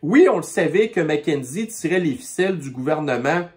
Oui, on le savait que McKinsey tirait les ficelles du gouvernement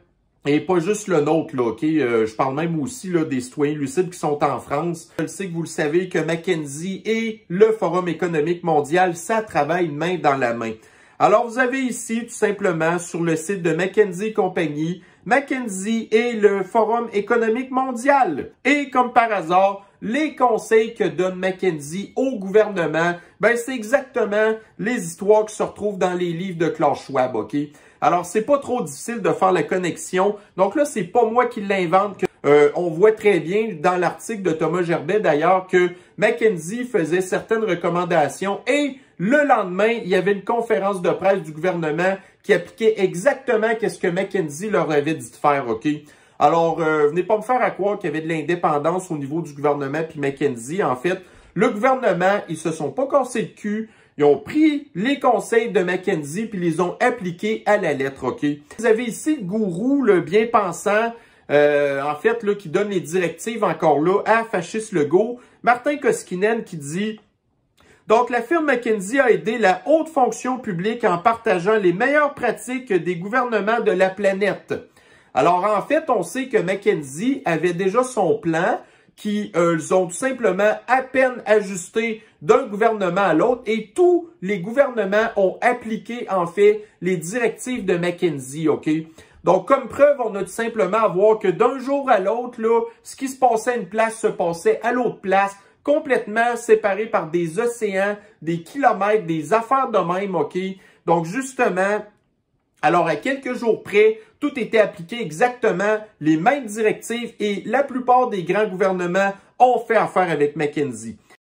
et pas juste le nôtre, là, OK? Je parle même aussi là, des citoyens lucides qui sont en France. Je sais que vous le savez que McKinsey et le Forum économique mondial, ça travaille main dans la main. Alors, vous avez ici, tout simplement, sur le site de McKinsey Compagnie, McKinsey et le Forum économique mondial. Et comme par hasard, les conseils que donne McKinsey au gouvernement, ben c'est exactement les histoires qui se retrouvent dans les livres de Klaus Schwab, OK? Alors, c'est pas trop difficile de faire la connexion. Donc là, c'est pas moi qui l'invente. On voit très bien dans l'article de Thomas Gerbet, d'ailleurs, que McKinsey faisait certaines recommandations et le lendemain, il y avait une conférence de presse du gouvernement qui appliquait exactement ce que McKinsey leur avait dit de faire, OK? Alors, venez pas me faire à croire qu'il y avait de l'indépendance au niveau du gouvernement puis McKinsey. En fait, le gouvernement, ils se sont pas cassés le cul. Ils ont pris les conseils de McKinsey puis les ont appliqués à la lettre, OK? Vous avez ici le gourou, le bien-pensant, en fait, là, qui donne les directives encore là à Fasciste Legault, Martin Koskinen, qui dit... Donc, la firme McKinsey a aidé la haute fonction publique en partageant les meilleures pratiques des gouvernements de la planète. Alors, en fait, on sait que McKinsey avait déjà son plan qui ont tout simplement à peine ajusté d'un gouvernement à l'autre et tous les gouvernements ont appliqué, en fait, les directives de McKinsey, OK? Donc, comme preuve, on a tout simplement à voir que d'un jour à l'autre, là, ce qui se passait à une place se passait à l'autre place, complètement séparés par des océans, des kilomètres, des affaires de même, OK? Donc, justement, alors à quelques jours près, tout était appliqué exactement, les mêmes directives et la plupart des grands gouvernements ont fait affaire avec McKinsey.